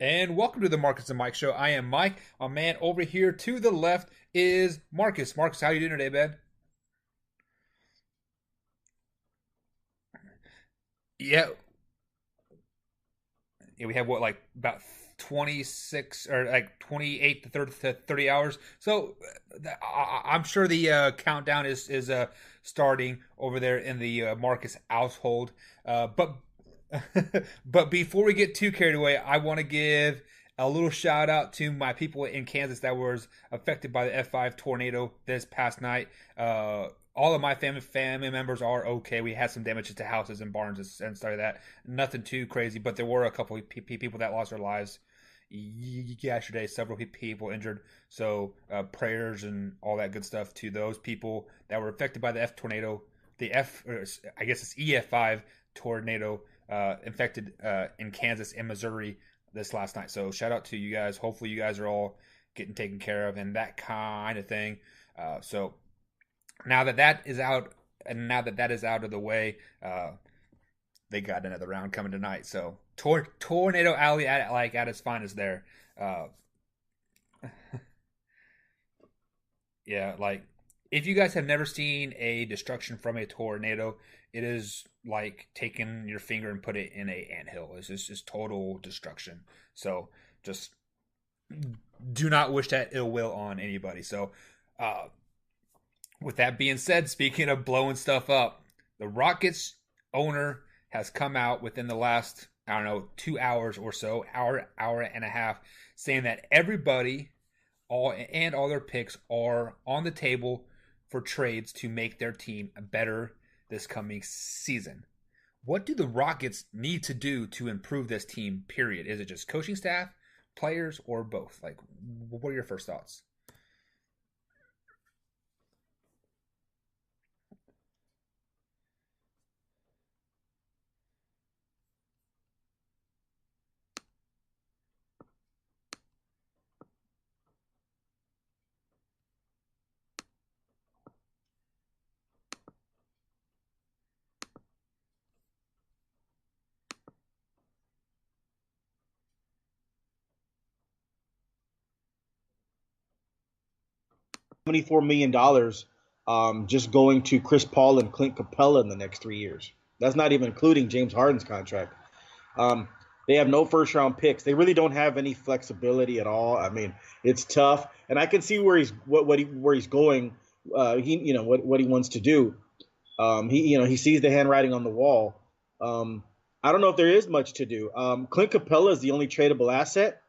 And welcome to the Marcus and Mike Show. I am Mike. My man over here to the left is Marcus. Marcus, how you doing today, man? Yeah, yeah, we have what like about 26 or like 28 to 30 hours. So I'm sure the countdown is starting over there in the Marcus household. But but before we get too carried away, I want to give a little shout out to my people in Kansas that was affected by the F5 tornado this past night. All of my family members are okay. We had some damages to houses and barns and stuff like that. Nothing too crazy, but there were a couple of people that lost their lives yesterday. Several people injured. So prayers and all that good stuff to those people that were affected by the F tornado. The F, I guess it's EF5 tornado infected in Kansas and Missouri this last night. So shout out to you guys. Hopefully you guys are all getting taken care of and that kind of thing. So now that that is out, and now that that is out of the way, they got another round coming tonight. So Tornado Alley at its finest there. Uh, yeah, like if you guys have never seen a destruction from a tornado, it is like taking your finger and put it in a anthill. It's just total destruction. So just do not wish that ill will on anybody. So uh, with that being said, speaking of blowing stuff up, the Rockets owner has come out within the last, I don't know, 2 hours or so, hour and a half, saying that everybody, all their picks are on the table for trades to make their team better this coming season. What do the Rockets need to do to improve this team? Period. Is it just coaching staff, players, or both? Like, what are your first thoughts? $74 million just going to Chris Paul and Clint Capella in the next 3 years. That's not even including James Harden's contract. Um, they have no first round picks. They really don't have any flexibility at all. I mean, it's tough, and I can see where he's going. He what he wants to do. He sees the handwriting on the wall. Um, I don't know if there is much to do. Clint Capella is the only tradable asset.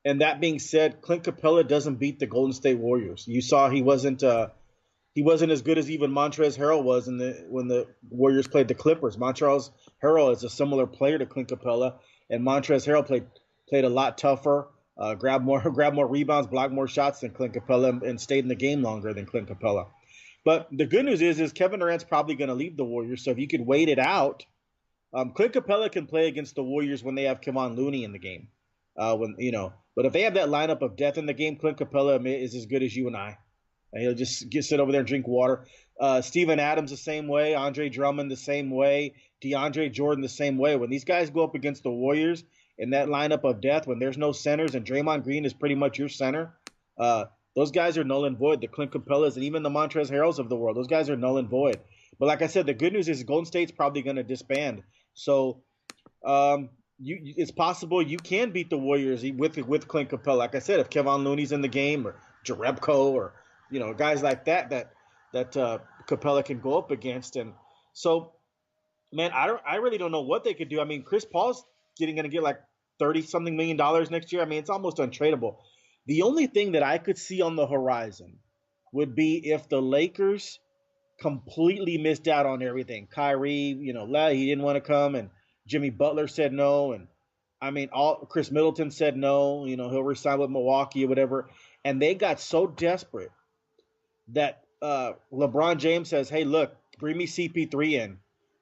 And that being said, Clint Capella doesn't beat the Golden State Warriors. You saw he wasn't as good as even Montrezl Harrell was when the Warriors played the Clippers. Montrezl Harrell is a similar player to Clint Capella, and Montrezl Harrell played a lot tougher, grabbed more grabbed more rebounds, blocked more shots than Clint Capella, and stayed in the game longer than Clint Capella. But the good news is Kevin Durant's probably going to leave the Warriors. So if you could wait it out, Clint Capella can play against the Warriors when they have Kevon Looney in the game. But if they have that lineup of death in the game, Clint Capella is as good as you and I. And he'll just sit over there and drink water. Steven Adams the same way, Andre Drummond the same way, DeAndre Jordan the same way. When these guys go up against the Warriors in that lineup of death, when there's no centers and Draymond Green is pretty much your center, uh, those guys are null and void. The Clint Capellas and even the Montrezl Harrells of the world, those guys are null and void. But like I said, the good news is Golden State's probably going to disband. So it's possible you can beat the Warriors with Clint Capella. Like I said, if Kevon Looney's in the game or Jerebko or guys like that Capella can go up against. And so, man, I really don't know what they could do. I mean, Chris Paul's going to get like 30 something $million next year. I mean, it's almost untradeable. The only thing that I could see on the horizon would be if the Lakers completely missed out on everything. Kyrie, he didn't want to come, and Jimmy Butler said no, and I mean, all Chris Middleton said no. He'll resign with Milwaukee or whatever, and they got so desperate that LeBron James says, "Hey, look, bring me CP3 in.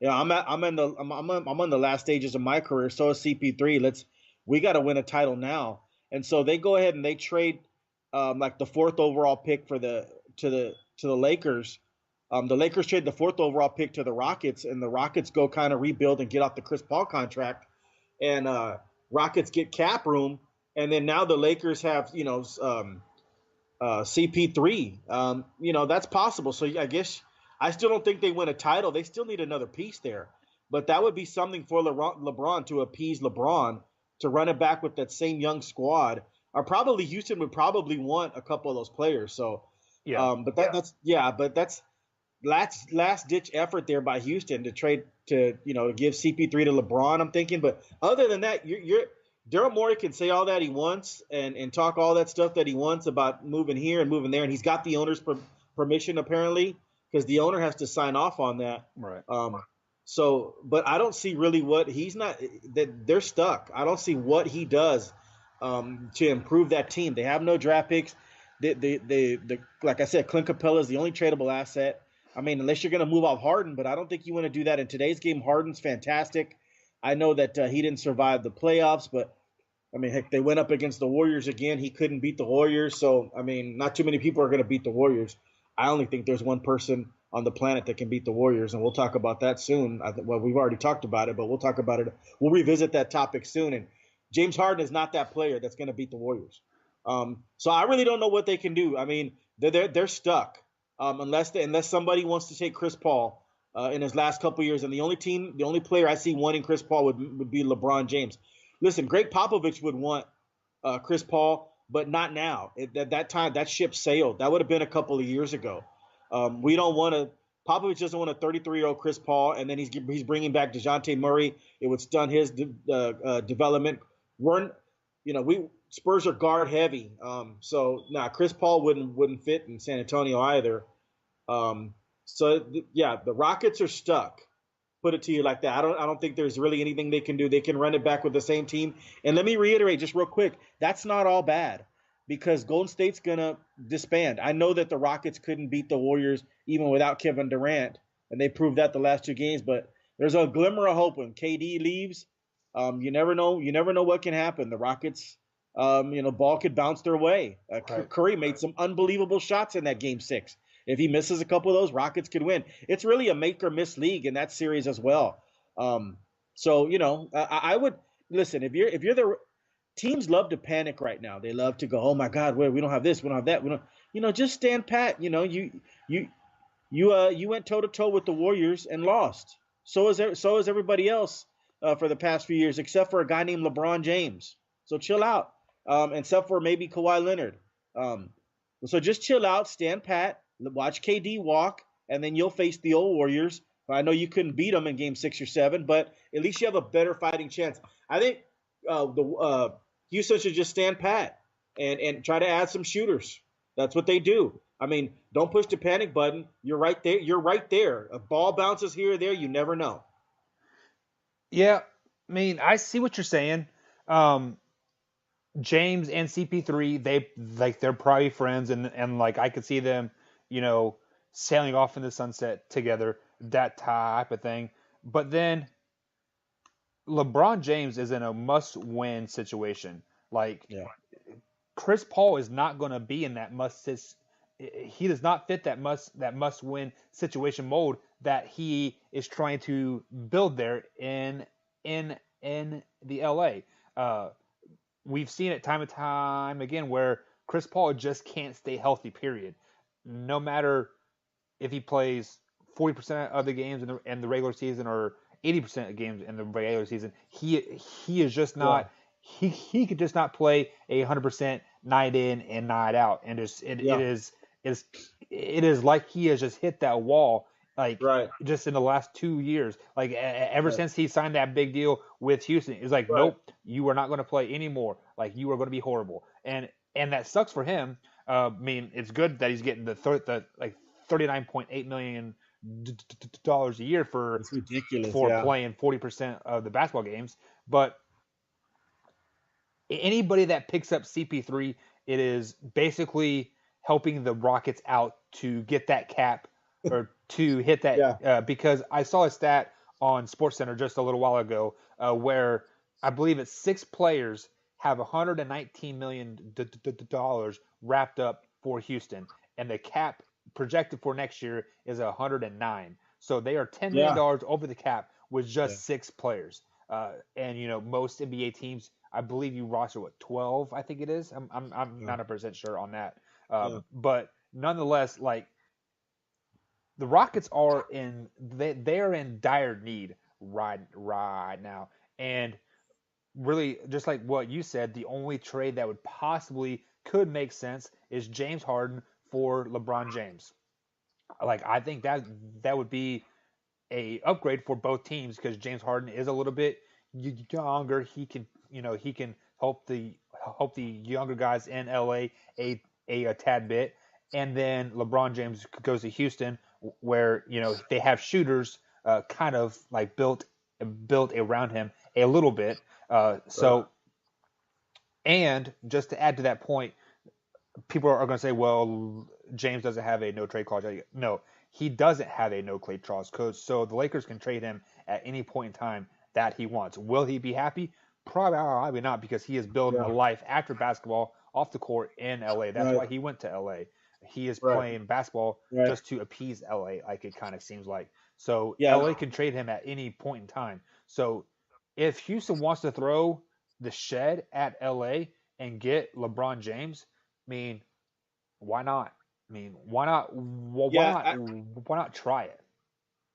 I'm on the last stages of my career. So is CP3. We got to win a title now." And so they go ahead and they trade like the fourth overall pick to the Lakers. The Lakers trade the fourth overall pick to the Rockets, and the Rockets go kind of rebuild and get off the Chris Paul contract. And Rockets get cap room, and then now the Lakers have CP3. That's possible. So I guess I still don't think they win a title. They still need another piece there, but that would be something for LeBron to appease LeBron to run it back with that same young squad. Or probably Houston would probably want a couple of those players. So, Yeah. but that's last ditch effort there by Houston to trade to give CP3 to LeBron. I'm thinking, but other than that, you're Daryl Morey can say all that he wants and talk all that stuff that he wants about moving here and moving there, and he's got the owner's permission apparently because the owner has to sign off on that. Right. So, but I don't see really what he's not. That they're stuck. I don't see what he does to improve that team. They have no draft picks. Like I said, Clint Capella is the only tradable asset. I mean, unless you're going to move off Harden, but I don't think you want to do that in today's game. Harden's fantastic. I know that he didn't survive the playoffs, but I mean, heck, they went up against the Warriors again. He couldn't beat the Warriors, so I mean, not too many people are going to beat the Warriors. I only think there's one person on the planet that can beat the Warriors, and we'll talk about that soon. Well, we've already talked about it, but we'll talk about it. We'll revisit that topic soon. And James Harden is not that player that's going to beat the Warriors. So I really don't know what they can do. I mean, they're stuck unless somebody wants to take Chris Paul in his last couple of years. And the only player I see wanting Chris Paul would be LeBron James. Listen, Greg Popovich would want Chris Paul, but not now. At that time, that ship sailed. That would have been a couple of years ago. We don't want to. Popovich doesn't want a 33-year-old Chris Paul, and then he's bringing back DeJounte Murray. It would stun his development. Spurs are guard heavy, so Chris Paul wouldn't fit in San Antonio either. The Rockets are stuck. Put it to you like that. I don't think there's really anything they can do. They can run it back with the same team. And let me reiterate just real quick, that's not all bad because Golden State's gonna disband. I know that the Rockets couldn't beat the Warriors even without Kevin Durant, and they proved that the last two games. But there's a glimmer of hope when KD leaves. You never know. You never know what can happen. The Rockets, ball could bounce their way. Right. Curry made some unbelievable shots in that game 6. If he misses a couple of those, Rockets could win. It's really a make or miss league in that series as well. I would listen. If you're the teams love to panic right now. They love to go, oh my God, we don't have this, we don't have that. We don't. Just stand pat. You went toe to toe with the Warriors and lost. So is everybody else for the past few years, except for a guy named LeBron James. So chill out. Except for maybe Kawhi Leonard. So just chill out, stand pat. Watch KD walk, and then you'll face the old Warriors. I know you couldn't beat them in Game 6 or 7, but at least you have a better fighting chance. I think Houston should just stand pat and try to add some shooters. That's what they do. I mean, don't push the panic button. You're right there. You're right there. A ball bounces here or there. You never know. Yeah, I mean, I see what you're saying. James and CP3, they're probably friends, and like I could see them, sailing off in the sunset together, that type of thing. But then LeBron James is in a must-win situation. Like Yeah. Chris Paul is not going to be in that he does not fit that must-win situation mold that he is trying to build there in the LA. We've seen it time and time again where Chris Paul just can't stay healthy, period. No matter if he plays 40% of the games in the regular season or 80% of games in the regular season, he is just not he could just not play 100% night in and night out, and it is like he has just hit that wall like Right. just in the last 2 years. Like ever since he signed that big deal with Houston, it's like, Right. nope, you are not going to play anymore. Like you are going to be horrible, and that sucks for him. I mean, it's good that he's getting the $39.8 million dollars a year It's ridiculous. for Yeah. playing 40% of the basketball games. But anybody that picks up CP3, it is basically helping the Rockets out to get that cap or to hit that. Yeah. Because I saw a stat on SportsCenter just a little while ago where I believe it's 6 players have $119 million dollars wrapped up for Houston, and the cap projected for next year is 109. So they are $10 million Yeah. over the cap with Yeah. just 6 players. And most NBA teams, I believe you roster what 12, I think it is. I'm Yeah. not 100% sure on that. Yeah. But nonetheless, like the Rockets are in they are in dire need right now, and really just like what you said, the only trade that would possibly could make sense is James Harden for LeBron James. Like I think that would be a upgrade for both teams because James Harden is a little bit younger. He can help the younger guys in LA a tad bit, and then LeBron James goes to Houston where they have shooters kind of like built around him a little bit. Right. So and just to add to that point, people are going to say, well, James doesn't have a no trade clause. No, he doesn't have a no trade clause. So the Lakers can trade him at any point in time that he wants. Will he be happy? Probably not, because he is building a Yeah. life after basketball off the court in LA. That's Right. why he went to LA. He is Right. playing basketball Right. just to appease LA, like it kind of seems like. So Yeah. LA can trade him at any point in time. So if Houston wants to throw the shed at LA and get LeBron James, I mean, why not? I mean, why not? Why Yeah. not? Why not try it?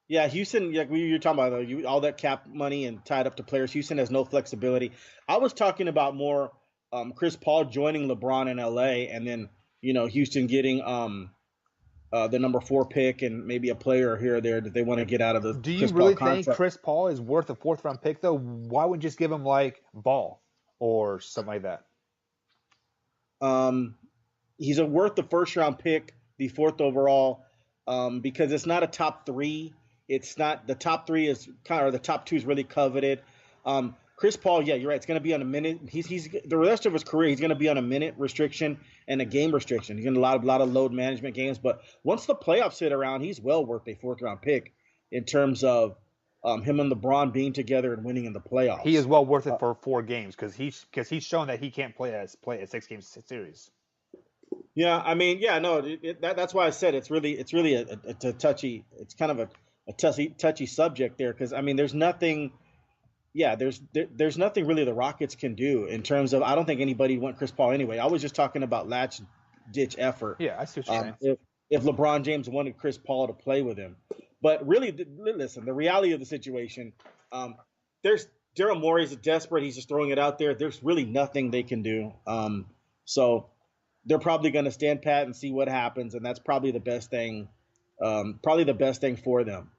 Yeah, Houston, like you're talking about, all that cap money and tied up to players. Houston has no flexibility. I was talking about more Chris Paul joining LeBron in LA, and then Houston getting the number 4 pick and maybe a player here or there that they want to Like, get out of the do you Chris Paul really think contract. Chris Paul is worth a fourth round pick though? Why wouldn't you just give him like Ball or something like that? Um, he's a worth the first round pick, the 4th overall, because it's not a top 3. It's not the top 3 is kind of, or the top 2 is really coveted. Chris Paul, yeah, you're right. It's going to be on a minute. He's the rest of his career. He's going to be on a minute restriction and a game restriction. He's going to a lot of load management games. But once the playoffs hit around, he's well worth a 4th round pick in terms of him and LeBron being together and winning in the He is playoffs. well worth it for 4 games because he's shown that he can't play a 6 game series. Yeah, I mean, yeah, no, that's why I said it's really a touchy, it's kind of a touchy subject there, because I mean, there's nothing, yeah, there's nothing really the Rockets can do in terms of, I don't think anybody want Chris Paul anyway. I was just talking about latch ditch effort. Yeah, I see what you're saying. If LeBron James wanted Chris Paul to play with him, but really, listen, the reality of the situation, um, there's Daryl Morey's desperate. He's just throwing it out there. There's really nothing they can do. So they're probably going to stand pat and see what happens, and that's probably the best thing. Probably the best thing for them,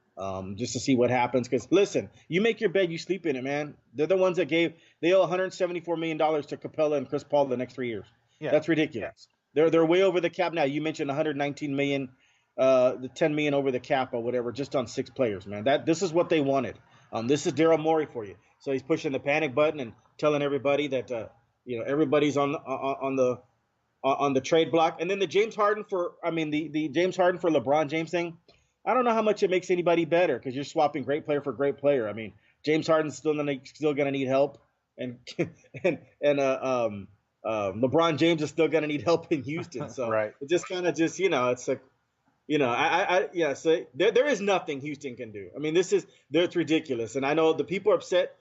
just to see what happens. Because listen, you make your bed, you sleep in it, man. They're the ones that they owe 174 million dollars to Capella and Chris Paul the next 3 years. Yeah, That's ridiculous. They're way over the cap now. You mentioned 119 million, the 10 million over the cap or whatever, just on 6 players, man. This is what they wanted. This is Daryl Morey for you. So he's pushing the panic button and telling everybody that everybody's on the trade block. And then the James Harden the James Harden for LeBron James thing. I don't know how much it makes anybody better, because you're swapping great player for great player. I mean, James Harden's still gonna need help, and LeBron James is still gonna need help in Houston. So right. it just kind of it's like, yeah. So there is nothing Houston can do. I mean, it's ridiculous, and I know the people are upset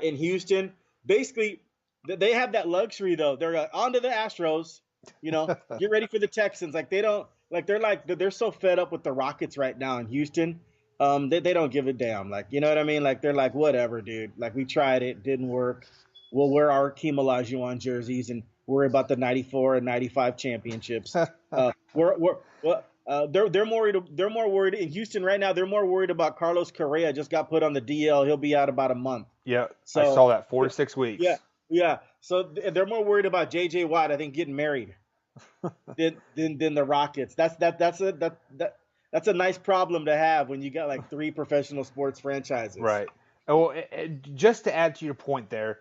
in Houston. Basically, they have that luxury though. They're on to the Astros. Get ready for the Texans. Like, they don't, like, they're so fed up with the Rockets right now in Houston. They don't give a damn. Like, you know what I mean? Like, they're like, whatever, dude. Like, we tried it, didn't work. We'll wear our Hakeem Olajuwon jerseys and worry about the '94 and '95 championships. They're more worried in Houston right now. They're more worried about Carlos Correa. Just got put on the DL. He'll be out about a month. Yeah, I So saw that 4 to 6 yeah, weeks. yeah. So they're more worried about J.J. Watt, I think, getting married than the Rockets. That's a nice problem to have when you got like 3 professional sports franchises. Right. Oh, just to add to your point there,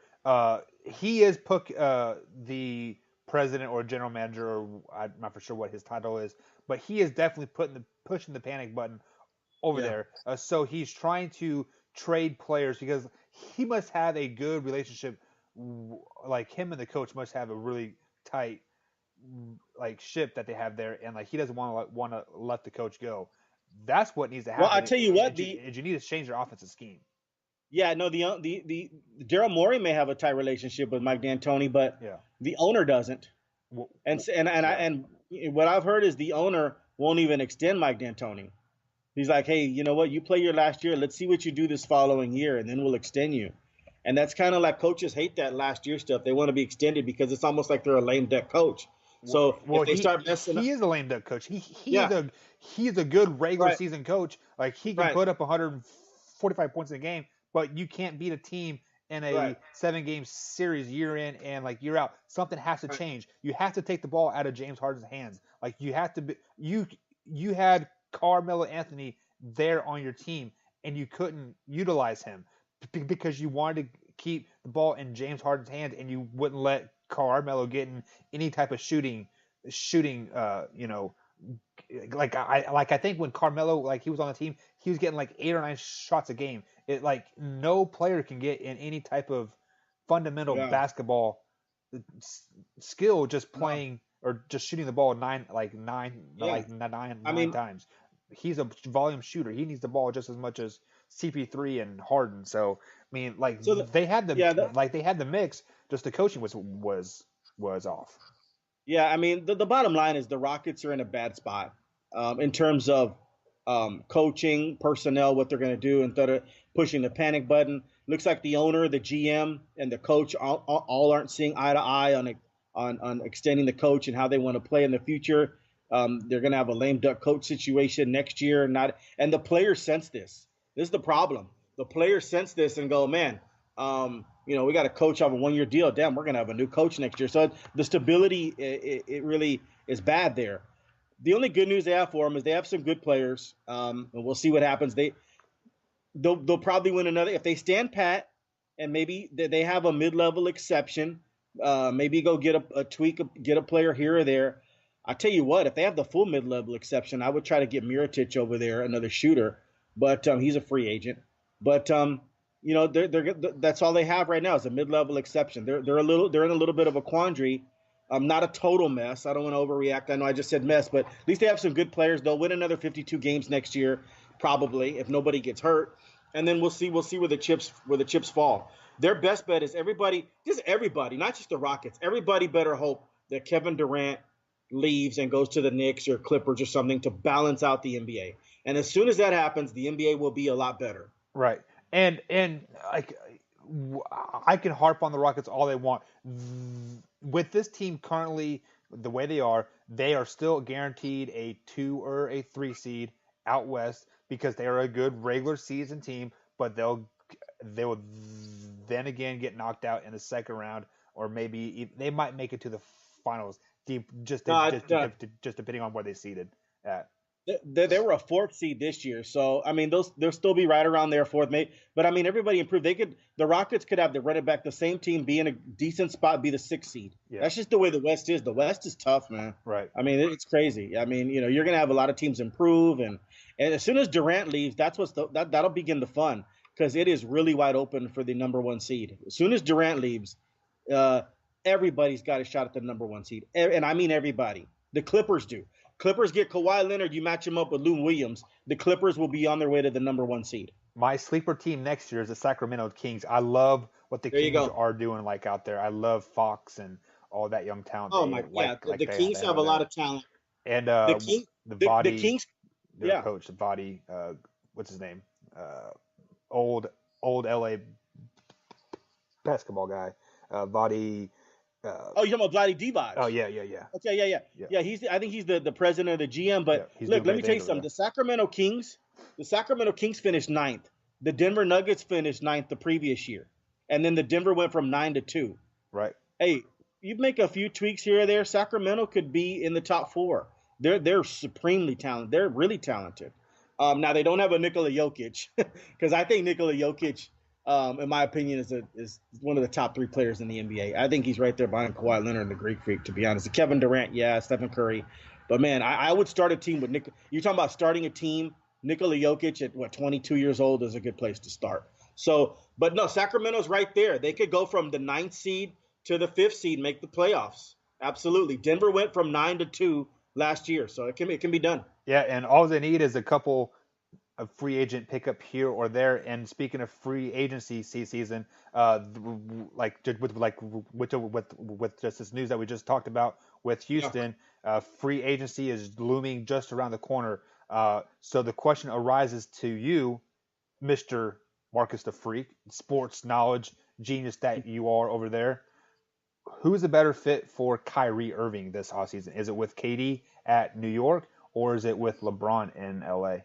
he is the president or general manager, or I'm not for sure what his title is, but he is definitely pushing the panic button over Yeah. there. So he's trying to trade players because he must have a good relationship. Like, him and the coach must have a really tight like ship that they have there, and like he doesn't want to let the coach go. That's what needs to Well, I happen. tell you what, You need to change their offensive scheme. Yeah, no, the Daryl Morey may have a tight relationship with Mike D'Antoni, but Yeah. the owner doesn't. Well, yeah. And what I've heard is the owner won't even extend Mike D'Antoni. He's like, hey, you know what? You play your last year. Let's see what you do this following year, and then we'll extend you. And that's kind of like coaches hate that last year stuff. They want to be extended because it's almost like they're a lame duck coach. So Well, if they start messing up, he is a lame duck coach. yeah, He's a good regular right, season coach. Like he can right, put up 145 points in a game, but you can't beat a team in right, a 7 game series year in and like year out. Something has to right, change. You have to take the ball out of James Harden's hands. Like you have to be you had Carmelo Anthony there on your team and you couldn't utilize him because you wanted to keep the ball in James Harden's hands and you wouldn't let Carmelo get in any type of shooting I think when Carmelo like he was on the team, he was getting like 8 or 9 shots a game. It like no player can get in any type of fundamental yeah, basketball skill just no, playing or just shooting the ball nine yeah. I nine mean, times. He's a volume shooter. He needs the ball just as much as CP3 and Harden. So I mean, like so the, yeah, they had the mix. Just the coaching was off. yeah, I mean, the bottom line is the Rockets are in a bad spot in terms of coaching, personnel, what they're going to do instead of pushing the panic button. Looks like the owner, the GM, and the coach all aren't seeing eye to eye on extending the coach and how they want to play in the future. They're going to have a lame duck coach situation next year. Not and the players sense this. This is the problem. The players sense this and go, man. We got a coach off a 1 year deal. Damn, we're gonna have a new coach next year. So the stability, it really is bad there. The only good news they have for them is they have some good players, and we'll see what happens. They'll probably win another if they stand pat, and maybe they have a mid level exception. Maybe go get a tweak, get a player here or there. I tell you what, if they have the full mid level exception, I would try to get Mirotic over there, another shooter, but he's a free agent. But that's all they have right now is a mid level exception. They're in a little bit of a quandary. Not a total mess. I don't want to overreact. I know I just said mess, but at least they have some good players. They'll win another 52 games next year, probably if nobody gets hurt. And then we'll see where the chips fall. Their best bet is just everybody, not just the Rockets. Everybody better hope that Kevin Durant leaves and goes to the Knicks or Clippers or something to balance out the NBA. And as soon as that happens, the NBA will be a lot better. Right. And like I can harp on the Rockets all they want. With this team currently the way they are still guaranteed a 2 or a 3 seed out west because they are a good regular season team, but they will then again get knocked out in the second round, or maybe they might make it to the finals. Deep, No, just depending on where they seeded at. they were a fourth seed this year, so I mean, they'll still be right around there, fourth, mate. But I mean, everybody improved. The Rockets could have the running back, the same team, be in a decent spot, be the sixth seed. Yeah. That's just the way the West is. The West is tough, man. Right. I mean, it's crazy. I mean, you're gonna have a lot of teams improve, and as soon as Durant leaves, that'll begin the fun because it is really wide open for the number one seed. As soon as Durant leaves, uh, everybody's got a shot at the number one seed, and I mean everybody. The Clippers do. Clippers get Kawhi Leonard, you match him up with Lou Williams, the Clippers will be on their way to the number one seed. My sleeper team next year is the Sacramento Kings. I love what the There you Kings go. are doing like out there. I love Fox and all that young talent Oh my, yeah, the Kings they have have a lot there. of talent. And The King, the the Vadi, Kings, their yeah. coach, Vadi, what's his name? Old LA basketball guy. Vadi. Oh, you're talking about Vlade Divac. Oh yeah. Okay, yeah. Yeah. Yeah, I think he's the president of the GM. Yeah, But he's look, doing let great me tell you things over something. there. The Sacramento Kings finished ninth. The Denver Nuggets finished ninth the previous year, and then the Denver went from 9 to 2. Right. Hey, you make a few tweaks here or there, Sacramento could be in the top four. They're supremely talented. They're really talented. Now they don't have a Nikola Jokic because I think Nikola Jokic, in my opinion, is one of the top three players in the NBA. I think he's right there behind Kawhi Leonard and the Greek Freak. To be honest, Kevin Durant, yeah, Stephen Curry, but man, I would start a team with Nick. You're talking about starting a team. Nikola Jokic at 22 years old is a good place to start. So, but no, Sacramento's right there. They could go from the ninth seed to the fifth seed, make the playoffs. Absolutely. Denver went from 9 to 2 last year, so it can be done. Yeah, and all they need is a couple. a free agent pickup here or there. And speaking of free agency season, like with just this news that we just talked about with Yeah. Houston, free agency is looming just around the corner. So the question arises to you, Mister Marcus the Freak, sports knowledge genius that you are over there. Who's a better fit for Kyrie Irving this offseason? Is it with KD at New York or is it with LeBron in LA?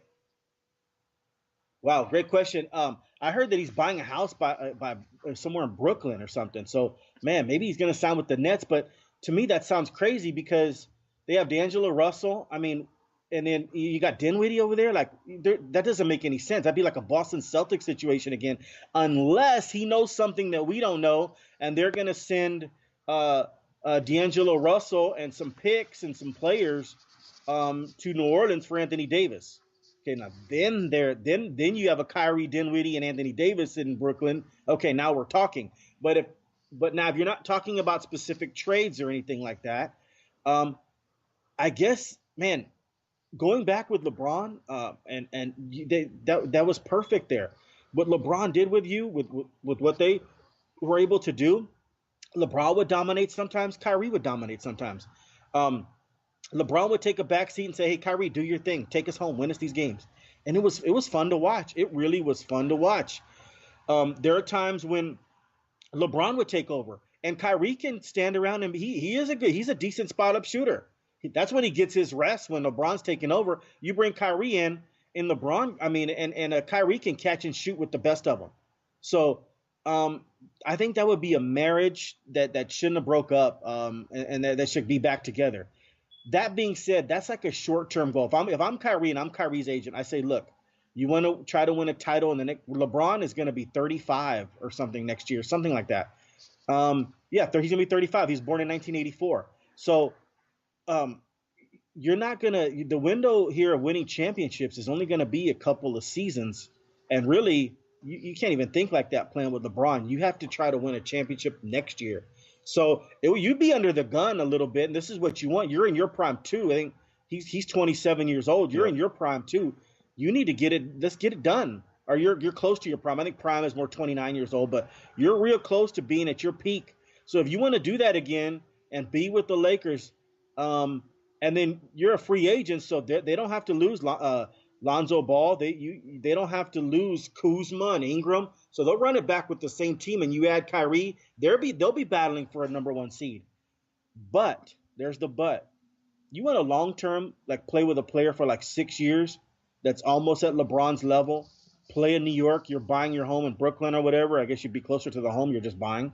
Wow, great question. I heard that he's buying a house by somewhere in Brooklyn or something. So, man, maybe he's going to sign with the Nets. But to me, that sounds crazy because they have D'Angelo Russell. I mean, and then you got Dinwiddie over there. Like, that doesn't make any sense. That'd be like a Boston Celtics situation again, unless he knows something that we don't know, and they're going to send uh, D'Angelo Russell and some picks and some players to New Orleans for Anthony Davis. Okay, now then you have a Kyrie, Dinwiddie, and Anthony Davis in Brooklyn. Okay, now we're talking. But now if you're not talking about specific trades or anything like that, um, I guess, man, going back with LeBron, that was perfect there. What LeBron did with you, with what they were able to do, LeBron would dominate sometimes, Kyrie would dominate sometimes. Um, LeBron would take a back seat and say, "Hey, Kyrie, do your thing. Take us home. Win us these games." And it was fun to watch. It really was fun to watch. There are times when LeBron would take over, and Kyrie can stand around and he's a decent spot up shooter. That's when he gets his rest when LeBron's taking over. You bring Kyrie in LeBron. I mean, and Kyrie can catch and shoot with the best of them. So um, I think that would be a marriage that shouldn't have broke up, and that should be back together. That being said, that's like a short term goal. If I'm Kyrie and I'm Kyrie's agent, I say, look, you want to try to win a title, and the next LeBron is going to be 35 or something next year, something like that. Yeah, he's going to be 35. He's born in 1984. So um, you're not gonna the window here of winning championships is only going to be a couple of seasons, and really you can't even think like that playing with LeBron. You have to try to win a championship next year. So you'd be under the gun a little bit, and this is what you want. You're in your prime too. I think he's 27 years old. You're Yeah. in your prime too. You need to get it. Let's get it done. Or you're close to your prime. I think prime is more 29 years old, but you're real close to being at your peak. So if you want to do that again and be with the Lakers, um, and then you're a free agent, so they don't have to lose Lonzo Ball. They don't have to lose Kuzma and Ingram, so they'll run it back with the same team. And you add Kyrie, they'll be battling for a number one seed. But there's the but. You want a long term like play with a player for like 6 years that's almost at LeBron's level. Play in New York. You're buying your home in Brooklyn or whatever. I guess you'd be closer to the home. You're just buying.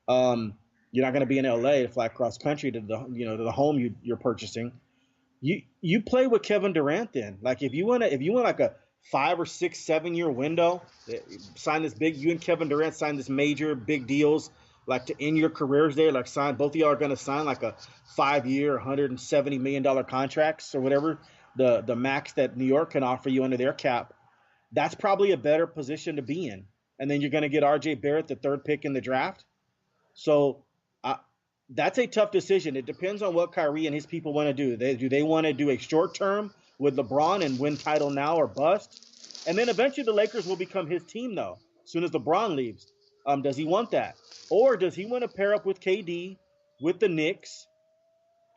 Um, you're not going to be in LA to fly across country to the home you're purchasing. You play with Kevin Durant then. Like if you want like a 5 or 6, 7 year window, sign this big. You and Kevin Durant sign this major big deals like to end your careers there. Like sign both of y'all are going to sign like a 5 year, $170 million contracts or whatever the max that New York can offer you under their cap. That's probably a better position to be in. And then you're going to get R.J. Barrett, the third pick in the draft. So uh, that's a tough decision. It depends on what Kyrie and his people want to do. Do they want to do a short term with LeBron and win title now or bust? And then eventually the Lakers will become his team though. As soon as LeBron leaves, does he want that, or does he want to pair up with KD with the Knicks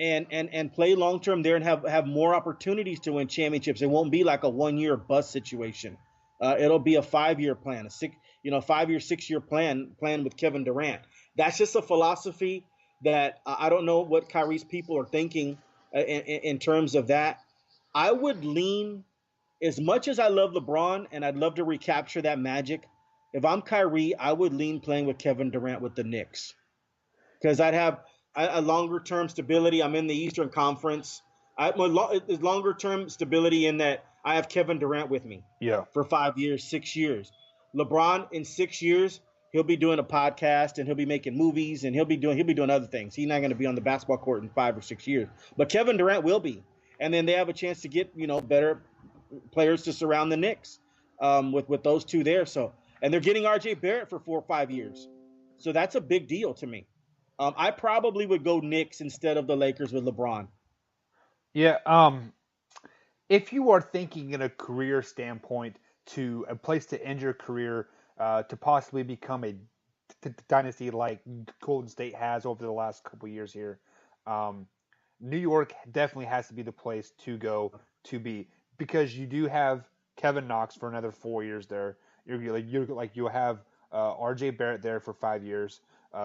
and play long term there and have more opportunities to win championships? It won't be like a 1 year bust situation. It'll be a 5 year plan, a 5 year, 6 year plan with Kevin Durant. That's just a philosophy that I don't know what Kyrie's people are thinking in terms of that. I would lean as much as I love LeBron and I'd love to recapture that magic. If I'm Kyrie, I would lean playing with Kevin Durant with the Knicks because I'd have a longer term stability. I'm in the Eastern Conference. Longer term stability in that I have Kevin Durant with me Yeah. for 5 years, 6 years. LeBron in 6 years, he'll be doing a podcast and he'll be making movies and he'll be doing other things. He's not going to be on the basketball court in 5 or 6 years, but Kevin Durant will be. And then they have a chance to get better players to surround the Knicks with those two there. So and they're getting R.J. Barrett for 4 or 5 years, so that's a big deal to me. I probably would go Knicks instead of the Lakers with LeBron. Yeah. if you are thinking in a career standpoint to a place to end your career, to possibly become a dynasty like Golden State has over the last couple of years here, um, New York definitely has to be the place to go to be, because you do have Kevin Knox for another 4 years there. You'll have R.J. Barrett there for 5 years.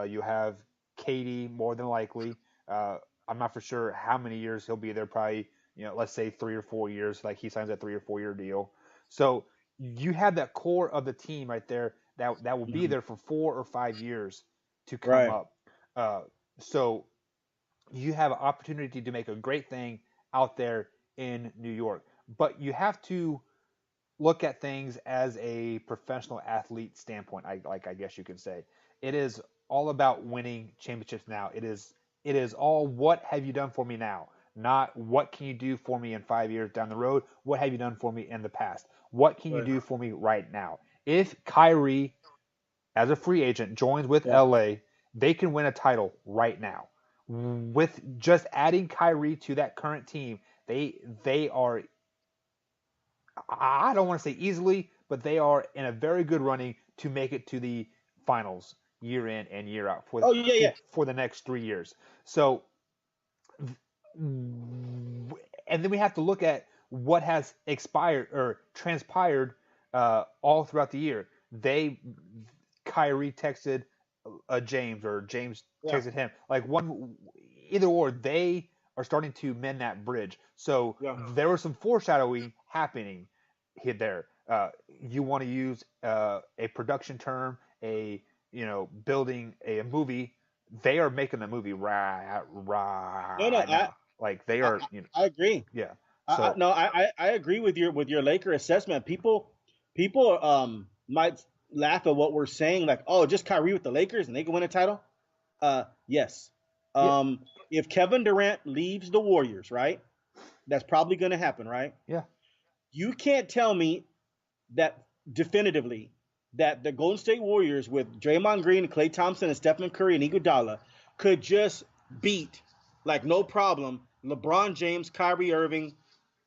You have Katie more than likely. Uh, I'm not for sure how many years he'll be there. Probably, let's say 3 or 4 years. Like he signs that 3 or 4 year deal. So you have that core of the team right there that will be Mhm. there for 4 or 5 years to come Right. up. Uh, so you have an opportunity to make a great thing out there in New York. But you have to look at things as a professional athlete standpoint. I guess you can say it is all about winning championships now. It is all what have you done for me now, not what can you do for me in 5 years down the road. What have you done for me in the past? What can you Right. do for me right now? If Kyrie as a free agent joins with Yeah. LA, they can win a title right now. With just adding Kyrie to that current team, they are, I don't want to say easily, but they are in a very good running to make it to the finals year in and year out Oh yeah, yeah. for the next 3 years. So, and then we have to look at what has expired or transpired all throughout the year. Kyrie texted James, or James Yeah. texted him. Like one, either or, they are starting to mend that bridge. So Yeah. there was some foreshadowing happening here there. You want to use a production term, building a movie. They are making the movie No, no. right now. Like they I, are, I agree. yeah. I So no, I agree with your Laker assessment. People might laugh at what we're saying, like, oh, just Kyrie with the Lakers and they can win a title. Yes. yeah, If Kevin Durant leaves the Warriors, right? That's probably going to happen, right? yeah, You can't tell me that definitively that the Golden State Warriors with Draymond Green, Klay Thompson, and Stephen Curry and Iguodala could just beat, like no problem, LeBron James, Kyrie Irving,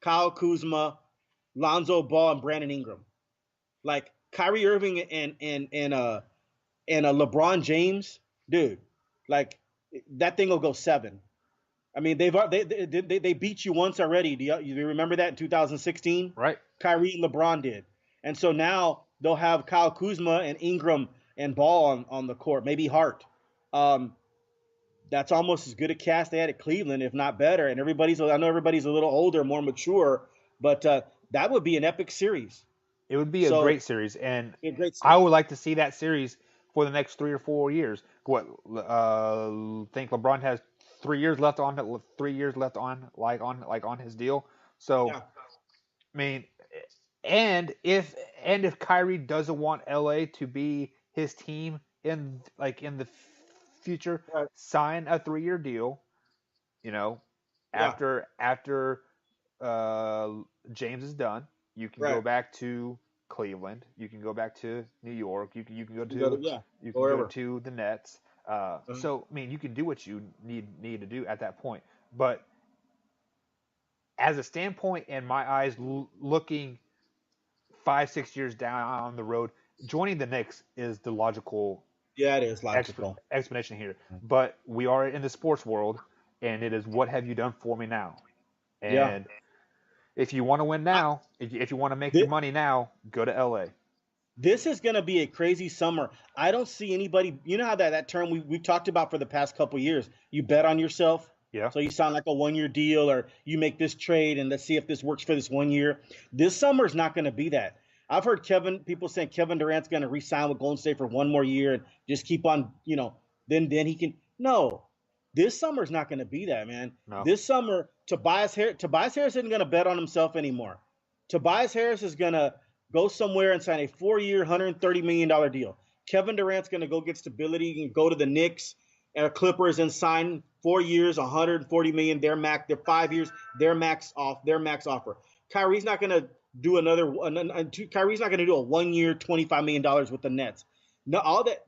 Kyle Kuzma, Lonzo Ball, and Brandon Ingram. Like Kyrie Irving and LeBron James, dude. Like that thing will go 7. I mean, they beat you once already. Do you remember that in 2016? right. Kyrie and LeBron did, and so now they'll have Kyle Kuzma and Ingram and Ball on the court, maybe Hart. Um, that's almost as good a cast they had at Cleveland, if not better. And I know everybody's a little older, more mature, but that would be an epic series. It would be a So great series, and a great I series. would like to see that series for the next 3 or 4 years. What think LeBron has 3 years left on it, 3 years left on his deal. So Yeah, I mean, and if Kyrie doesn't want LA to be his team in the future, right. sign a 3 year deal. You know, Yeah, after uh, James is done, you can go right. back to Cleveland. You can go back to New York. You can go You go to, to yeah, you go can go wherever. to the Nets. Uh-huh. So I mean, you can do what you need to do at that point. But as a standpoint, in my eyes, looking 5 6 years down the road, joining the Knicks is the logical Yeah, it is logical. explanation here. But we are in the sports world, and it is what have you done for me now? Yeah. And if you want to win I, now, if you want to make your thi- money now, go to LA. this is going to be a crazy summer. I don't see anybody. You know how that term we talked about for the past couple years. You bet on yourself. Yeah. So you sign like a 1 year deal, or you make this trade and let's see if this works for this 1 year. This summer is not going to be that. I've heard people saying Kevin Durant's going to re-sign with Golden State for 1 more year and just keep on, then he can. No, this summer is not going to be that, man. No. This summer, Tobias Harris isn't going to bet on himself anymore. Tobias Harris is going to go somewhere and sign a 4 year, $130 million deal. Kevin Durant's going to go get stability and go to the Knicks or Clippers and sign 4 years, 140 million. Their 5 years, their max offer. Kyrie's not going to do Kyrie's not going to do a 1 year, $25 million with the Nets. No, all that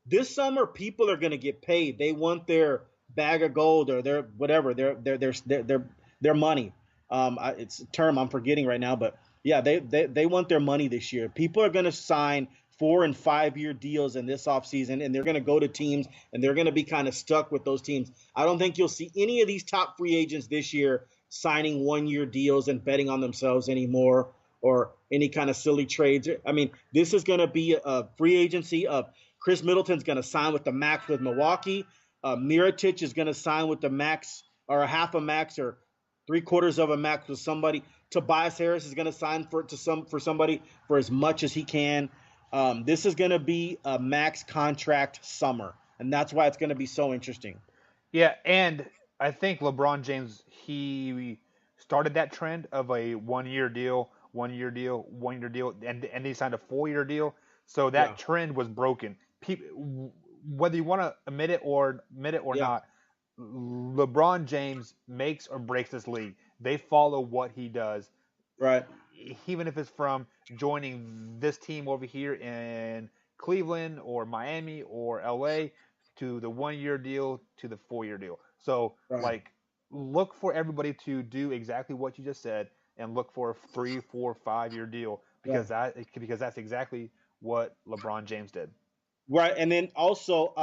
this summer, people are going to get paid. They want their bag of gold or their whatever, their money. It's a term I'm forgetting right now, but yeah, they want their money this year. People are going to sign 4 and 5 year deals in this offseason, and they're going to go to teams, and they're going to be kind of stuck with those teams. I don't think you'll see any of these top free agents this year signing 1 year deals and betting on themselves anymore, or any kind of silly trades. I mean, this is going to be a free agency of Chris Middleton's going to sign with the max with Milwaukee. Mirotic is going to sign with the max, or a half a max, or 3/4 of a max with somebody. Tobias Harris is going to sign for somebody for as much as he can. This is going to be a max contract summer, and that's why it's going to be so interesting. Yeah, and I think LeBron James, he started that trend of a 1 year deal, 1 year deal, 1 year deal, and he signed a 4 year deal. So that Yeah, trend was broken. People, whether you want to admit it or yeah, not, LeBron James makes or breaks this league. They follow what he does, right. even if it's from joining this team over here in Cleveland or Miami or LA, to the 1 year deal to the 4 year deal. So Right. like, look for everybody to do exactly what you just said, and look for a 3, 4, 5 year deal, Yeah. because that's exactly what LeBron James did. Right. And then also,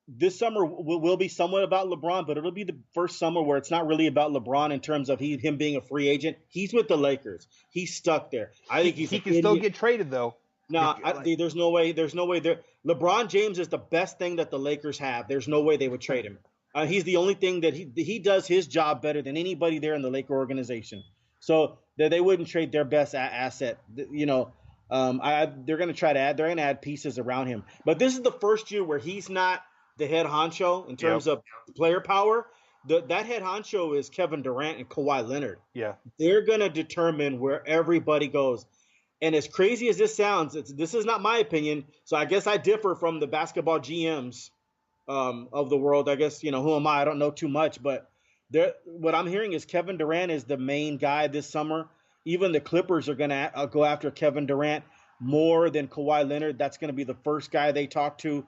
this summer will be somewhat about LeBron, but it'll be the first summer where it's not really about LeBron in terms of him being a free agent. He's with the Lakers. He's stuck there. I He think he's he an can still idiot. get traded though. No, Like, there's no way. There's no way. There, LeBron James is the best thing that the Lakers have. There's no way they would trade him. He's the only thing that he does his job better than anybody there in the Laker organization. So they wouldn't trade their best asset. They're going to try to add. They're going to add pieces around him. But this is the first year where he's not the head honcho in yep, terms of player power. That head honcho is Kevin Durant and Kawhi Leonard. yeah, They're going to determine where everybody goes. And as crazy as this sounds, this is not my opinion. So I guess I differ from the basketball GMs of the world. I guess, who am I? I don't know too much, but what I'm hearing is Kevin Durant is the main guy this summer. Even the Clippers are going to go after Kevin Durant more than Kawhi Leonard. That's going to be the first guy they talk to.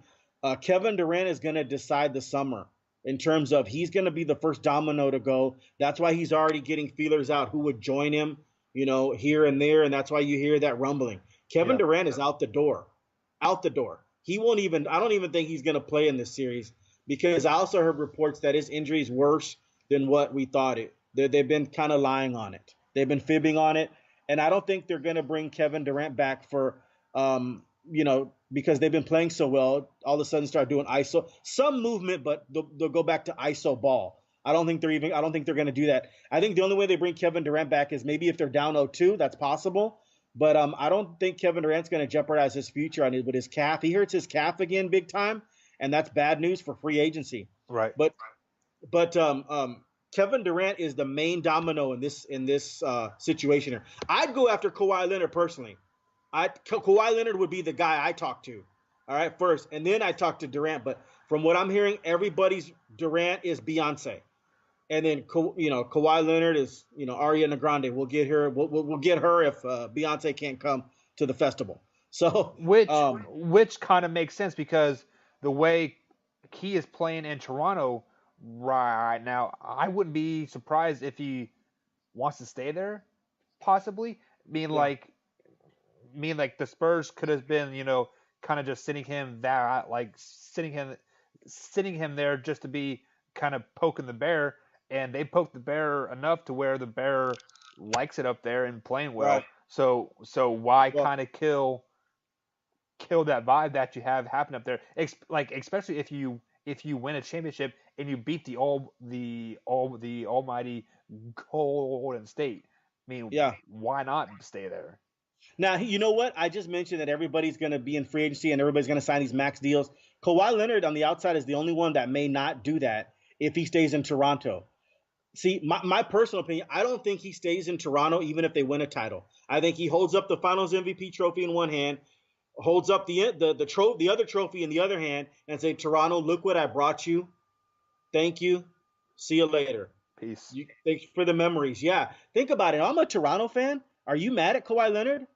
Kevin Durant is going to decide the summer in terms of he's going to be the first domino to go. That's why he's already getting feelers out who would join him, here and there. And that's why you hear that rumbling. Kevin yeah. Durant is out the door. Out the door. He won't even, I don't even think he's going to play in this series, because I also heard reports that his injury is worse than what we thought it. They've been kind of lying on it. They've been fibbing on it. And I don't think they're going to bring Kevin Durant back for, because they've been playing so well, all of a sudden start doing ISO, some movement, but they'll go back to ISO ball. I don't think they're going to do that. I think the only way they bring Kevin Durant back is maybe if they're down 0-2, that's possible. But I don't think Kevin Durant's going to jeopardize his future on it with his calf. He hurts his calf again big time, and that's bad news for free agency. Right. But Kevin Durant is the main domino in this situation here. I'd go after Kawhi Leonard personally. Kawhi Leonard would be the guy I talk to, all right, first, and then I talk to Durant. But from what I'm hearing, everybody's Durant is Beyonce, and then Kawhi Leonard is Ariana Grande. We'll get her. We'll get her if Beyonce can't come to the festival. So Which kind of makes sense, because the way he is playing in Toronto right now, I wouldn't be surprised if he wants to stay there, possibly. Being yeah, like, the Spurs could have been, kind of just sitting him there just to be kind of poking the bear, and they poked the bear enough to where the bear likes it up there and playing right. well. So why Well, kind of kill that vibe that you have happen up there? Especially if you win a championship and you beat the almighty Golden State. I mean, yeah. why not stay there? Now, you know what? I just mentioned that everybody's going to be in free agency and everybody's going to sign these max deals. Kawhi Leonard on the outside is the only one that may not do that if he stays in Toronto. See, my personal opinion, I don't think he stays in Toronto even if they win a title. I think he holds up the Finals MVP trophy in one hand, holds up the other trophy in the other hand, and say, Toronto, look what I brought you. Thank you. See you later. Peace. Thanks for the memories. Yeah, think about it. I'm a Toronto fan. Are you mad at Kawhi Leonard?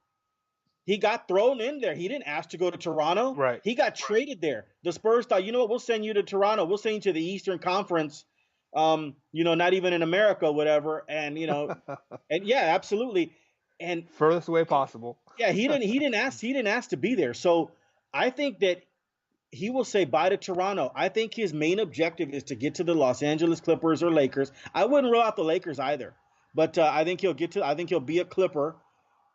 He got thrown in there. He didn't ask to go to Toronto. Right. He got traded there. The Spurs thought, you know what? We'll send you to Toronto. We'll send you to the Eastern Conference not even in America, whatever. And and yeah, absolutely. And Furthest away possible. yeah, he didn't ask to be there. So I think that he will say bye to Toronto. I think his main objective is to get to the Los Angeles Clippers or Lakers. I wouldn't rule out the Lakers either, but I think he'll get to. I think he'll be a Clipper.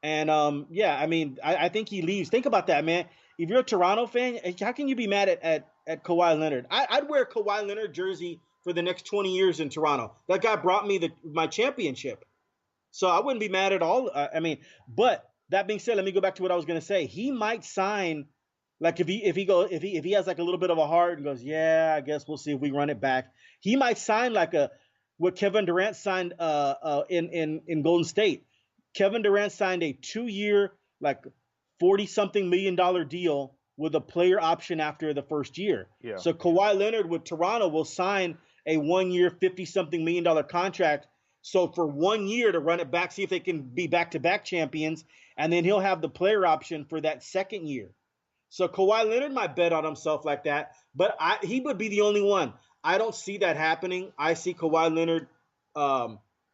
And yeah, I mean, I think he leaves. Think about that, man. If you're a Toronto fan, how can you be mad at Kawhi Leonard? I'd wear a Kawhi Leonard jersey for the next 20 years in Toronto. That guy brought me my championship. So I wouldn't be mad at all. I mean, but that being said, let me go back to what I was going to say. He might sign, like if he has like a little bit of a heart and goes, yeah, I guess we'll see if we run it back. He might sign like what Kevin Durant signed in Golden State. Kevin Durant signed a 2-year, like $40-something million deal with a player option after the first year. Yeah. So Kawhi Leonard with Toronto will sign a 1-year, $50-something million contract. So for 1 year to run it back, see if they can be back-to-back champions, and then he'll have the player option for that second year. So Kawhi Leonard might bet on himself like that, but he would be the only one. I don't see that happening. I see Kawhi Leonard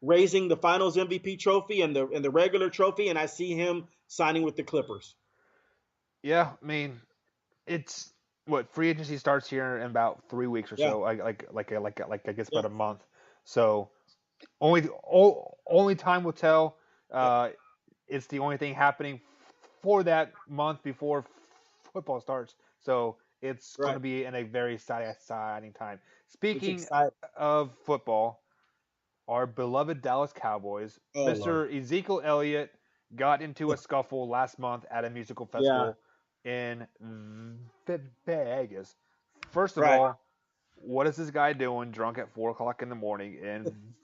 raising the Finals MVP trophy and the regular trophy, and I see him signing with the Clippers. Yeah, I mean, it's what free agency starts here in about 3 weeks or Yeah, so, like I guess yeah, about a month. So only time will tell. yeah. Uh, it's the only thing happening for that month before football starts. So it's going to Right. be in a very exciting time. It's Speaking exciting. of football, our beloved Dallas Cowboys, Oh Lord. Mr. Ezekiel Elliott got into a scuffle last month at a musical Yeah. festival in Vegas. First of Right. all, what is this guy doing drunk at 4 o'clock in the morning in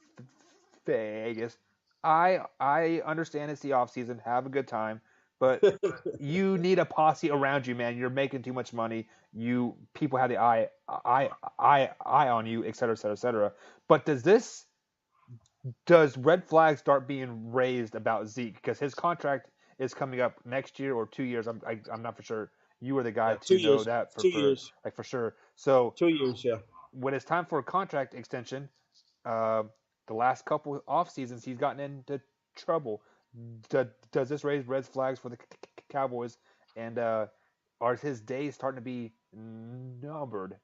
Vegas? I understand it's the off season, have a good time, but you need a posse around you, man. You're making too much money. People have the eye on you, et cetera, et cetera, et cetera. But does red flags start being raised about Zeke because his contract is coming up next year or 2 years? I'm not for sure. You are the guy Yeah. Two to know years. that Two for years. like for sure. So 2 years. Yeah. when it's time for a contract extension, uh, the last couple off seasons he's gotten into trouble. Does this raise red flags for the Cowboys? And are his days starting to be numbered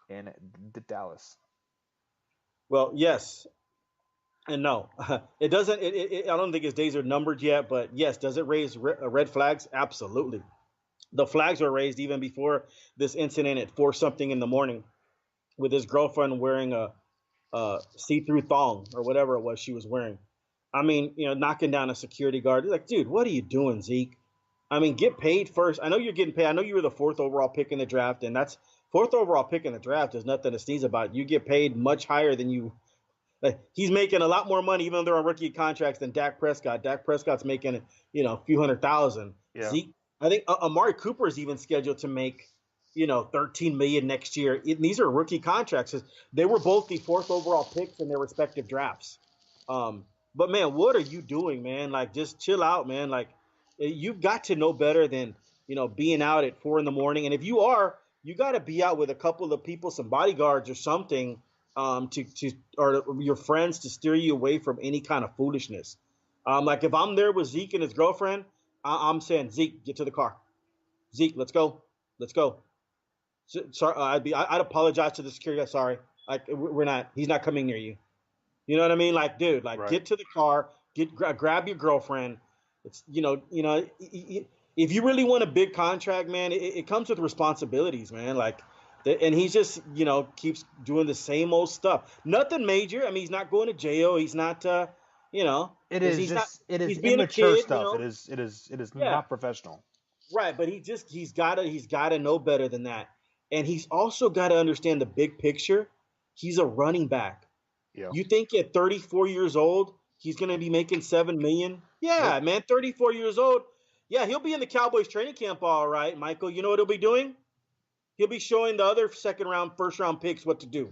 in Dallas? Well, yes and no. It doesn't. I don't think his days are numbered yet, but yes, does it raise red flags? Absolutely. The flags were raised even before this incident at 4 something in the morning with his girlfriend wearing a see-through thong or whatever it was she was wearing. I mean, knocking down a security guard. Like, dude, what are you doing, Zeke? I mean, get paid first. I know you're getting paid. I know you were the fourth overall pick in the draft, and that's fourth overall pick in the draft is nothing to sneeze about. You get paid much higher than you. Like, he's making a lot more money, even though they're on rookie contracts, than Dak Prescott. Dak Prescott's making, a few $100,000. Yeah. Zeke, I think Amari Cooper is even scheduled to make, 13 million next year. These are rookie contracts. They were both the fourth overall picks in their respective drafts. But man, what are you doing, man? Like, just chill out, man. Like, you've got to know better than being out at 4 in the morning. And if you are, you got to be out with a couple of people, some bodyguards or something, to or your friends to steer you away from any kind of foolishness. Like if I'm there with Zeke and his girlfriend, I'm saying, Zeke, get to the car. Zeke, let's go. Sorry, I'd apologize to the security guy. Sorry, like we're not. He's not coming near you. You know what I mean? Like, dude, like Right. get to the car, grab your girlfriend. It's if you really want a big contract, man, it comes with responsibilities, man. Like, and he just keeps doing the same old stuff. Nothing major. I mean, he's not going to jail. He's not, It because is he's not. just it is He's being a immature kid, stuff. It is Yeah, not professional. right. But he's gotta know better than that, and he's also got to understand the big picture. He's a running back. Yeah. You think at 34 years old he's going to be making 7 million? Yeah, Nope. man, 34 years old. Yeah, he'll be in the Cowboys training camp, all right, Michael. You know what he'll be doing? He'll be showing the other second round, first round picks what to do.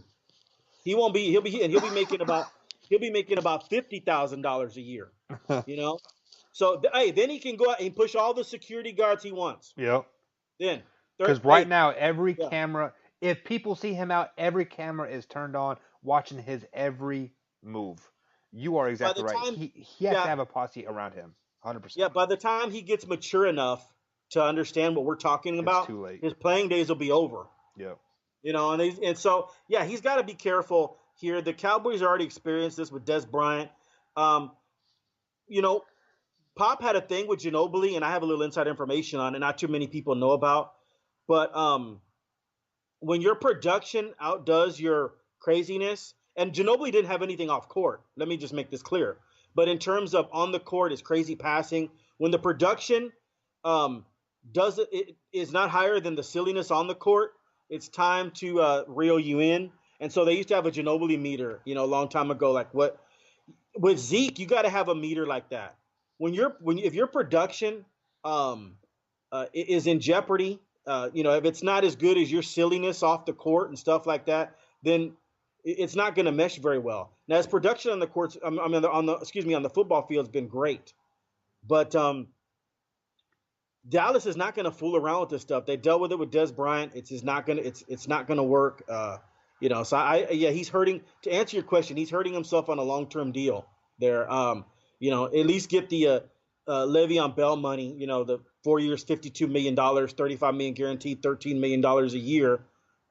He won't be. He'll be making about $50,000 a year. You know. So hey, then he can go out and push all the security guards he wants. Yep. Then, Because right hey, now, every yeah, camera if people see him out, every camera is turned on, watching his every move. You are By exactly the right. time, He has to yeah, have a posse around him. 100%. yeah, by the time he gets mature enough to understand what we're talking It's about, too late. his playing days will be over. Yep. And so yeah, he's got to be careful here. The Cowboys already experienced this with Des Bryant. Um, you know, Pop had a thing with Ginobili, and I have a little inside information on it. Not too many people know about, but when your production outdoes your craziness, and Ginobili didn't have anything off court. Let me just make this clear. But in terms of on the court, his crazy passing, when the production um, it is not higher than the silliness on the court, it's time to reel you in. And so they used to have a Ginobili meter, a long time ago. Like what with Zeke, you got to have a meter like that. When if your production um, is in jeopardy, if it's not as good as your silliness off the court and stuff like that, then it's not going to mesh very well. Now, his production on the courts, I mean, on the football field has been great, but Dallas is not going to fool around with this stuff. They dealt with it with Des Bryant. It's just not going to it's not going to work. So he's hurting. To answer your question, he's hurting himself on a long term deal there. At least get the Le'Veon Bell money. The 4 years, $52 million, $35 million guaranteed, $13 million a year.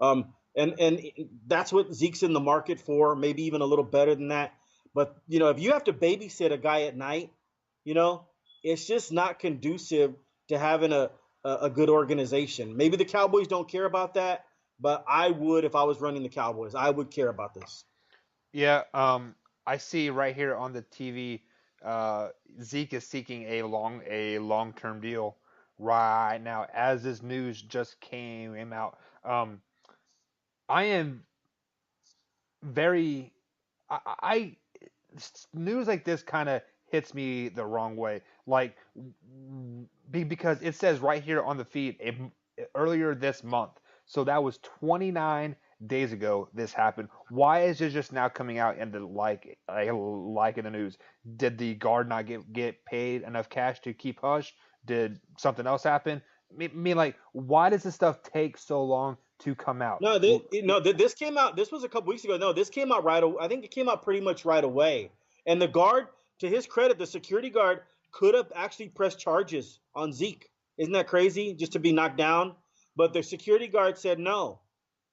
And that's what Zeke's in the market for. Maybe even a little better than that. But if you have to babysit a guy at night, it's just not conducive to having a good organization. Maybe the Cowboys don't care about that, but I would if I was running the Cowboys. I would care about this. Yeah. I see right here on the TV, Zeke is seeking a long term deal right now as this news just came out. I am very I news like this kind of hits me the wrong way. Like because it says right here on the feed earlier this month. So that was 29 days ago this happened. Why is it just now coming out in the like in the news? Did the guard not get paid enough cash to keep hush? Did something else happen? I mean, like, why does this stuff take so long to come out? This came out. This was a couple weeks ago. No, this came out right. I think it came out pretty much right away. And the guard, to his credit, the security guard could have actually pressed charges on Zeke. Isn't that crazy? Just to be knocked down, but the security guard said no.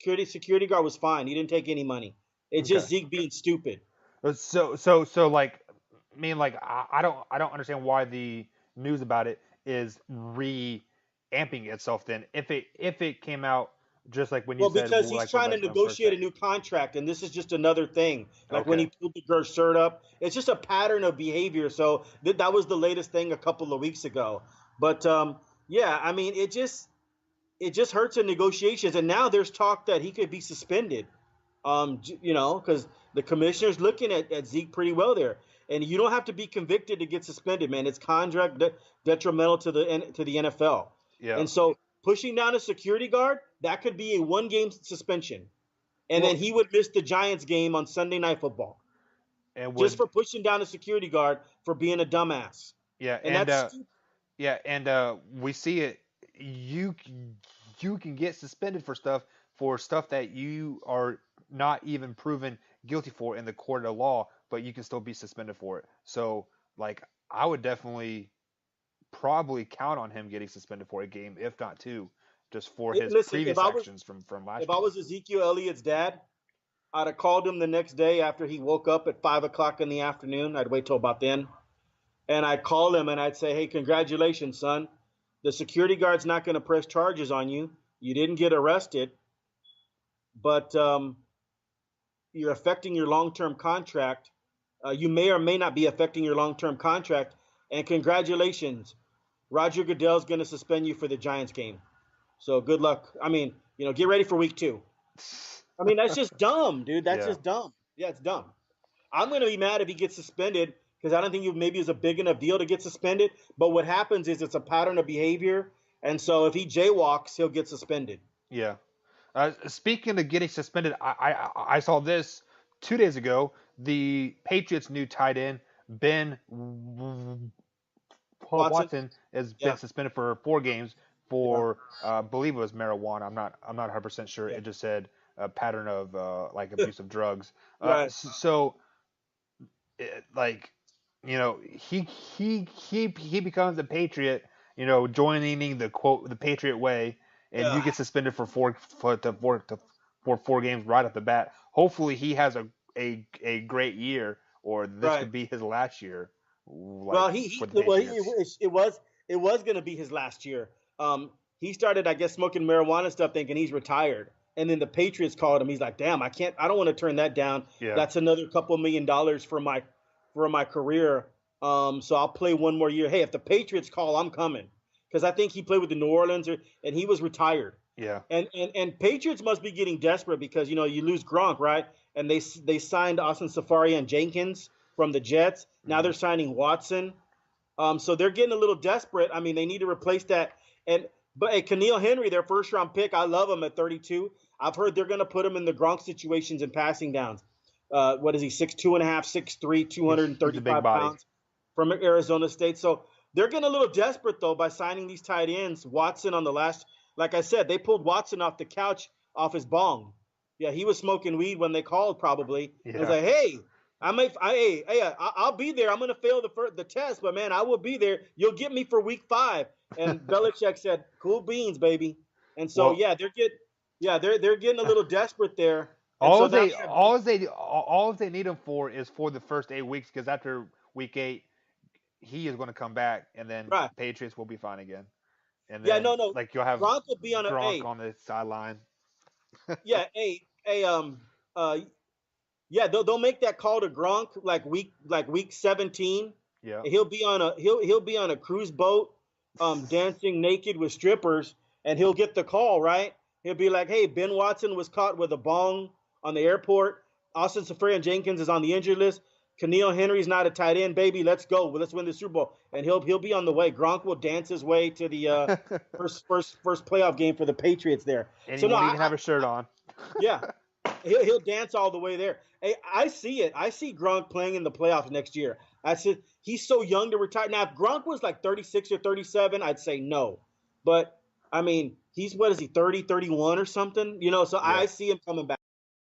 Security guard was fine. He didn't take any money. It's Okay. just Zeke being stupid. So like, like I don't understand why the news about it is reamping itself. Then if it came out just like when you Well, said because he's like trying to when first negotiate a new contract, and this is just another thing. Like when okay. he pulled the girl's shirt up, it's just a pattern of behavior. So that was the latest thing a couple of weeks ago. But yeah, I mean, it just hurts in negotiations. And now there's talk that he could be suspended. Because the commissioner's looking at Zeke pretty well there, and you don't have to be convicted to get suspended, man. It's contract detrimental to the NFL, Yeah. and so pushing down a security guard that could be a 1 game suspension, and then Well, he would miss the Giants game on Sunday Night Football and just would for pushing down a security guard for being a dumbass, yeah and that's stupid. yeah and we see it. You you can get suspended for stuff that you are not even proven guilty for in the court of law, but you can still be suspended for it. So like I would definitely probably count on him getting suspended for a game, if not two, just for his Listen, if previous I was actions from last if I year. was Ezekiel Elliott's dad, I'd have called him the next day after he woke up at 5 o'clock in the afternoon. I'd wait till about then. And I'd call him and I'd say, hey, congratulations, son. The security guard's not going to press charges on you. You didn't get arrested, but you're affecting your long term contract. You may or may not be affecting your long term contract. And congratulations, Roger Goodell's going to suspend you for the Giants game. So good luck. I mean, get ready for week 2. I mean, that's just dumb, dude. That's Yeah. just dumb. Yeah, it's dumb. I'm going to be mad if he gets suspended because I don't think maybe it's a big enough deal to get suspended. But what happens is it's a pattern of behavior. And so if he jaywalks, he'll get suspended. Yeah. Speaking of getting suspended, I saw this 2 days ago. The Patriots' new tight end Ben Watson? Watson has been Yeah. suspended for 4 games Yeah, for I believe it was marijuana. I'm not 100% sure. yeah, It just said a pattern of like abuse of drugs. right, So like he becomes a patriot. Joining the quote the Patriot way, and you yeah, get suspended for 4 games right off the bat. Hopefully, he has a great year, or this right. could be his last year, like Well, for the well, Patriots. it was going to be his last year. He started, I guess, smoking marijuana stuff, thinking he's retired, and then the Patriots called him. He's like, "Damn, I don't want to turn that down. Yeah. That's another couple $1 million for my career. So I'll play one more year. Hey, if the Patriots call, I'm coming because I think he played with the New Orleans, and he was retired. Yeah. And Patriots must be getting desperate because you lose Gronk, right? And they signed Austin Safari and Jenkins from the Jets. Now Hmm. they're signing Watson. So they're getting a little desperate. I mean, they need to replace that. But hey, Keneal Henry, their first round pick, I love him at 32. I've heard they're going to put him in the Gronk situations and passing downs. What is he? 6'2" and a half, 6'3", He's a big 235 body. pounds from Arizona State. So they're getting a little desperate though by signing these tight ends. Watson on the last, like I said, they pulled Watson off the couch off his bong. Yeah, he was smoking weed when they called probably. And was Yeah. like, hey, I'll be there. I'm gonna fail the test, but man, I will be there. You'll get me for week 5. And Belichick said, "Cool beans, baby." And so Well, yeah, they're getting a little desperate there. And so all now they all they need him for is for the first 8 weeks, because after week 8 he is going to come back, and then right, Patriots will be fine again, and yeah, then no, like you'll have Gronk will be on a Gronk on the sideline. yeah, uh, yeah, they'll make that call to Gronk like week 17. Yeah. He'll be on a cruise boat, dancing naked with strippers, and he'll get the call, right? He'll be like, "Hey, Ben Watson was caught with a bong on the airport. Austin Safarian Jenkins is on the injured list. Keneal Henry's not a tight end, baby. Let's go. Let's win the Super Bowl." And he'll be on the way. Gronk will dance his way to the first playoff game for the Patriots there. And he So no, won't even have a shirt on. yeah, he'll dance all the way there. Hey, I see it. I see Gronk playing in the playoffs next year. I said he's so young to retire. Now, if Gronk was like 36 or 37, I'd say no. But I mean, he's what is he, 30, 31 or something? So Yeah. I see him coming back.